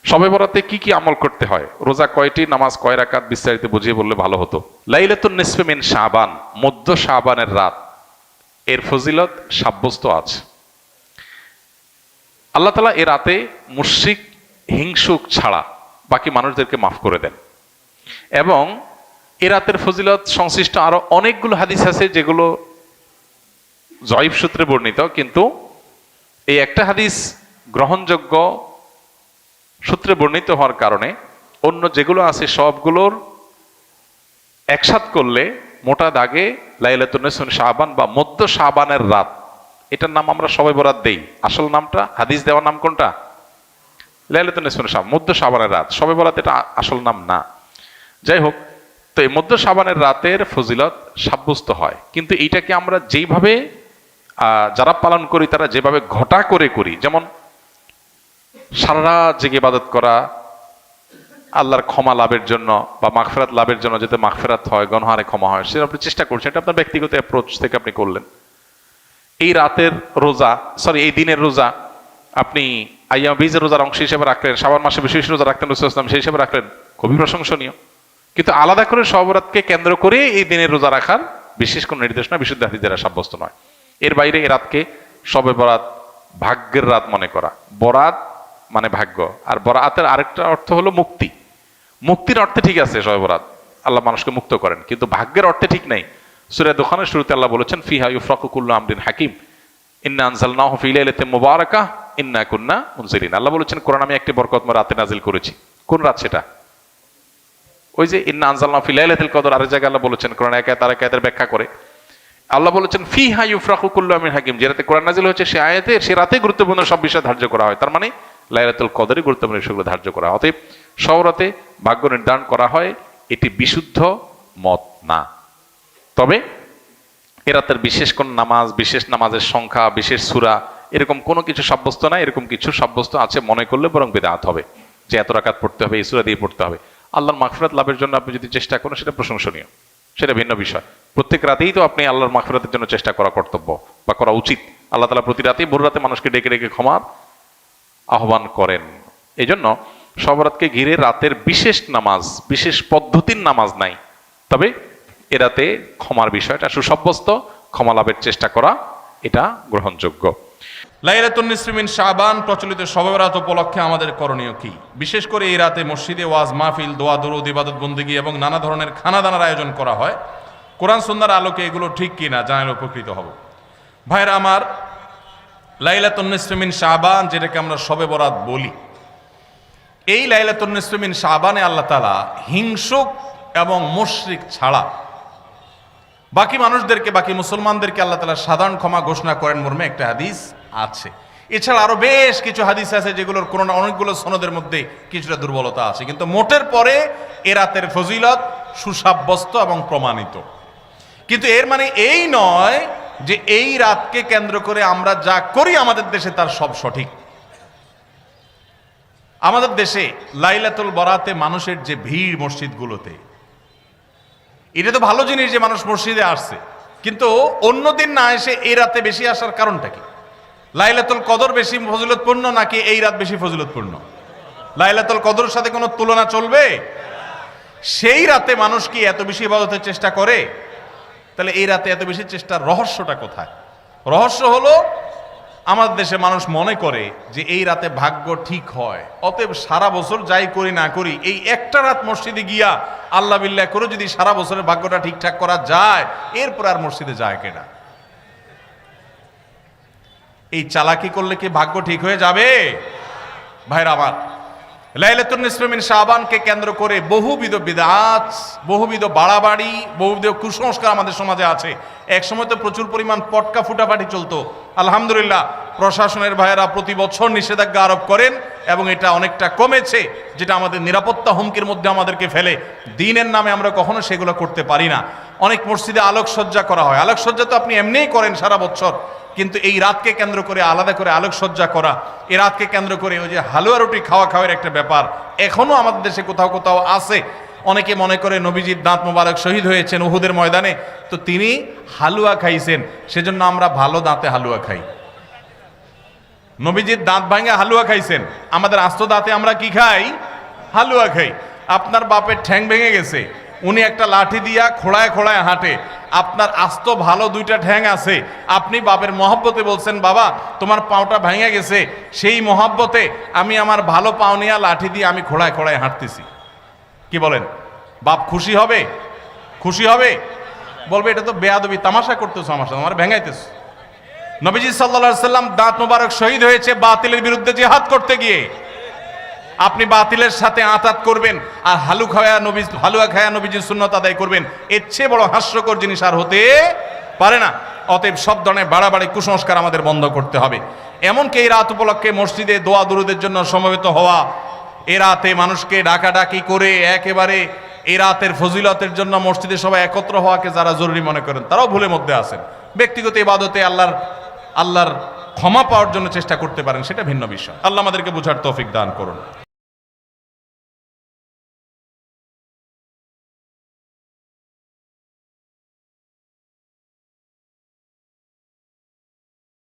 শবে বরাতে কি কি আমল করতে হয়, রোজা কয়টি, নামাজ কয় রাকাত, বিস্তারিত বুঝিয়ে বললে ভালো হতো। লাইলাতুন নিসফি মিন শাবান, মধ্য শাবানের রাত, এর ফজিলত সাব্যস্ত আছে। আল্লাহ তাআলা এ রাতে মুশরিক হিংসুক ছাড়া বাকি মানুষদেরকে মাফ করে দেন। এবং এ রাতের ফজিলত সংশ্লিষ্ট আরো অনেকগুলো হাদিস আছে যেগুলো জয়ীফ সূত্রে বর্ণিত, কিন্তু এই একটা হাদিস গ্রহণযোগ্য সূত্রে বর্ণিত হওয়ার কারণে অন্য যেগুলো আছে সবগুলোর একসাথ করলে মোটা দাগে লাইলাতুন নিসফি মিন শাবান বা মধ্য শাবানের রাত, এটার নাম আমরা শবে বরাত দেই। আসল নামটা, হাদিস দেওয়ার নাম কোনটা? লাইলাতুন নিসফি মিন শাবান, মধ্য শাবানের রাত। শবে বরাত এটা আসল নাম না। যাই হোক, তো এই মধ্য শাবানের রাতের ফজিলত সাব্যস্ত হয়, কিন্তু এইটাকে আমরা যেইভাবে যারা পালন করি তারা যেভাবে ঘটা করে করি, যেমন সারা রাত জেগে ইবাদত করা আল্লাহর ক্ষমা লাভের জন্য বা মাগফিরাত লাভের জন্য, যাতে মাগফিরাত হয়, গুনাহে ক্ষমা হয়, সেটা আপনি চেষ্টা করছেন, এটা আপনার ব্যক্তিগত অ্যাপ্রোচ থেকে আপনি করলেন। এই রাতের রোজা, এই দিনের রোজা আপনি আইয়াম বীজের রোজার অংশ হিসেবে রাখলেন, শাবান মাসে বিশেষ রোজা রাখতেন রাসূলুল্লাহ সাল্লাল্লাহু আলাইহি ওয়াসাল্লাম, সেই হিসেবে রাখলেন, খুবই প্রশংসনীয়। কিন্তু আলাদা করে শবে বরাতকে কেন্দ্র করে এই দিনের রোজা রাখার বিশেষ কোনো নির্দেশনা বিশুদ্ধ হাদিস দ্বারা সাব্যস্ত নয়। এর বাইরে এই রাতকে শবে বরাত ভাগ্যের রাত মনে করা। বরাত মানে ভাগ্য, আর বরাতের আরেকটা অর্থ হলো মুক্তি। মুক্তির অর্থে ঠিক আছে শবে বরাত, আল্লাহ মানুষকে মুক্ত করেন, কিন্তু ভাগ্যের অর্থে ঠিক নাই। সূরা দোখানের শুরুতে আল্লাহ বলেছেন ফিহা ইউফরাকু কুল্লু আমরিন হাকিম ইন্না আনজালনাহু ফি লাইলাতিন মুবারাকাহ ইন্না কুন্না মুনজিরিন। আল্লাহ বলেছেন কোরআন আমি একটি বরকতময় রাতে নাজিল করেছি। কোন রাত সেটা? ওই যে ইন্না আনজালনাহু ফি লাইলাতিল কদর। আরেক জায়গায় আল্লাহ বলেছেন, কোরআন এক আয়াত আরেক আয়াতের ব্যাখ্যা করে আল্লাহ বলেছেন ফিহা ইউফরাকু কুল্লু আমরিন হাকিম, যে রাতে কোরআন নাজিল হয়েছে সে রাতে গুরুত্বপূর্ণ সব বিষয় ধার্য করা হয়। তার মানে লাইলাতুল কদরে গুরুত্বপূর্ণ বিষয়গুলো ধার্য করা হয়। অতএব শবে বরাতে ভাগ্য নির্ধারণ করা হয়, এটি বিশুদ্ধ মত না। তবে এ রাতের বিশেষ কোন নামাজ, বিশেষ নামাজের সংখ্যা, বিশেষ সূরা, এরকম কোনো কিছু সাব্যস্ত নাই। এরকম কিছু সাব্যস্ত আছে মনে করলে বরং বিদআত হবে, যে এত রাকাত পড়তে হবে, এই সূরা দিয়ে পড়তে হবে। আল্লাহর মাগফিরাত লাভের জন্য আপনি যদি চেষ্টা করেন সেটা প্রশংসনীয়, সেটা ভিন্ন বিষয়। প্রত্যেক রাতেই তো আপনি আল্লাহর মাগফিরাতের জন্য চেষ্টা করা কর্তব্য বা করা উচিত। আল্লাহ তাআলা প্রতি রাতেই ভোর রাতে মানুষকে ডেকে ডেকে ক্ষমার আহ্বান করেন। এই জন্য শবে বরাতকে ঘিরে রাতের বিশেষ নামাজ, বিশেষ পদ্ধতির নামাজ নাই, তবে এ রাতে ক্ষমার বিষয়টা সুসাব্যস্ত, ক্ষমা লাভের চেষ্টা করা এটা গ্রহণযোগ্য। লাইলাতুন নিসফি মিন শাবান প্রচলিত শবে বরাত উপলক্ষে আমাদের করণীয় কি? বিশেষ করে এই রাতে মসজিদে ওয়াজ মাহফিল, দোয়া দরুদ, ইবাদত বন্দেগী এবং নানা ধরনের খানাদানার আয়োজন করা হয়। কোরআন সুন্নাহর আলোকে এগুলো ঠিক কিনা জানালে উপকৃত হব। ভাইরা আমার, লাইলাতুন নিসফি মিন শাবান যেটাকে আমরা শবে বরাত বলি, এই লাইলাতুন নিসফি মিন শাবানে আল্লাহ তাআলা হিংসুক এবং মুশরিক ছাড়া বাকি মানুষদেরকে, বাকি মুসলমানদেরকে আল্লাহ তাআলা সাধারণ ক্ষমা ঘোষণা করেন মর্মে একটা হাদিস আছে। এছাড়া আরো বেশ কিছু হাদিস আছে যেগুলোর কোনো না অনেকগুলো সনদের মধ্যে কিছুটা দুর্বলতা আছে, কিন্তু মোটের পরে এ রাতের ফজিলত সুসাব্যস্ত এবং প্রমাণিত। কিন্তু এর মানে এই নয় যে এই রাতকে কেন্দ্র করে আমরা যা করি আমাদের দেশে তার সব সঠিক। আমাদের দেশে লাইলাতুল বরাতে মানুষের যে ভিড় মসজিদগুলোতে, এটা তো ভালো জিনিস যে মানুষ মসজিদে আসছে, কিন্তু অন্যদিন না এসে এই রাতে বেশি আসার কারণটা কি? লাইলাতুল কদর বেশি ফজিলতপূর্ণ নাকি এই রাত বেশি ফজিলতপূর্ণ? লাইলাতুল কদরের সাথে কোনো তুলনা চলবে? সেই রাতে মানুষ কি এত বেশি ইবাদতের চেষ্টা করে? তাহলে এই রাতে এত বেশি চেষ্টার রহস্যটা কোথায়? রহস্য হলো আমাদের দেশে মানুষ মনে করে যে এই রাতে ভাগ্য ঠিক হয়, অতএব সারা বছর যাই করি না করি এই একটা রাত মসজিদে গিয়া আল্লাহ বিল্লাহ করে যদি সারা বছরের ভাগ্যটা ঠিকঠাক করা যায়, এরপর আর মসজিদে যায় কেনা। এই চালাকি করলে কি ভাগ্য ঠিক হয়ে যাবে? ভাইরা আমার, লাইলাতুন নিসফি মিন শাবানকে কেন্দ্র করে বহুবিধ বিদআত, বহুবিধ বাড়াবাড়ি, বহুবিধ কুসংস্কার আমাদের সমাজে আছে। এক সময় তো প্রচুর পরিমাণ পটকা ফুটাফাটি চলতো। আলহামদুলিল্লাহ প্রশাসনের ভাইয়েরা প্রতি বছর নিষেধাজ্ঞা আরোপ করেন এবং এটা অনেকটা কমেছে, যেটা আমাদের নিরাপত্তা হুমকির মধ্যে আমাদেরকে ফেলে। দিনের নামে আমরা কখনো সেগুলো করতে পারি না। অনেক মসজিদে আলোকসজ্জা করা হয়, আলোকসজ্জা তো আপনি এমনিই করেন সারা বছর, কিন্তু এই রাতকে কেন্দ্র করে আলাদা করে আলোকসজ্জা করা, এই রাতকে কেন্দ্র করে ওই যে হালুয়া রুটি খাওয়ার একটা ব্যাপার এখনো আমাদের দেশে কোথাও কোথাও আছে। অনেকে মনে করে নবীজির দাঁত মোবারক শহীদ হয়েছেন উহুদের ময়দানে, তো তিনি হালুয়া খাইছেন, সেজন্য আমরা ভালো দাঁতে হালুয়া খাই। নবীজির দাঁত ভাঙে হালুয়া খাইছেন, আমাদের আস্ত দাঁতে আমরা কি খাই? হালুয়া খাই। আপনার বাপের ঠ্যাং ভেঙে গেছে, উনি একটা লাঠি দিয়া খোড়ায় খোড়ায় হাঁটে, আপনার আস্ত ভালো দুইটা ঠ্যাং আছে, আপনি বাপের মহব্বতে বলছেন বাবা তোমার পাওটা ভেঙে গেছে, সেই মহব্বতে আমি আমার ভালো পাও নিয়ে লাঠি দিয়ে আমি খোড়ায় খোড়ায় হাঁটতেছি। কি বলেন? বাপ খুশি হবে? খুশি হবে? বলবে এটা তো বেয়াদবি, তামাশা করতেছো আমার সাথে, আমার ভেঙাইতেছো। নবীজি সাল্লাল্লাহু আলাইহি সাল্লাম দাঁত মোবারক শহীদ হয়েছে বাতিলের বিরুদ্ধে জিহাদ করতে গিয়ে। আপনি বাতিলের সাথে আঁতাত করবেন আর হালুয়া খায়া নবীজির সুন্নত আদায় করবেন, এর চেয়ে বড় হাস্যকর জিনিস আর হতে পারে না। অতএব সব ধরনের বাড়াবাড়ি কুসংস্কার আমাদের বন্ধ করতে হবে। এমনকি এই রাত উপলক্ষে মসজিদে দোয়া দুরুদের জন্য সমবেত হওয়া, এ রাতে মানুষকে ডাকাডাকি করে একেবারে এই রাতের ফজিলতের জন্য মসজিদে সবাই একত্র হওয়াকে যারা জরুরি মনে করেন তারাও ভুলের মধ্যে আছেন। ব্যক্তিগত ইবাদতে আল্লাহর ক্ষমা পাওয়ার জন্য চেষ্টা করতে পারেন, সেটা ভিন্ন বিষয়। আল্লাহ আমাদেরকে বুঝার তৌফিক দান করুন।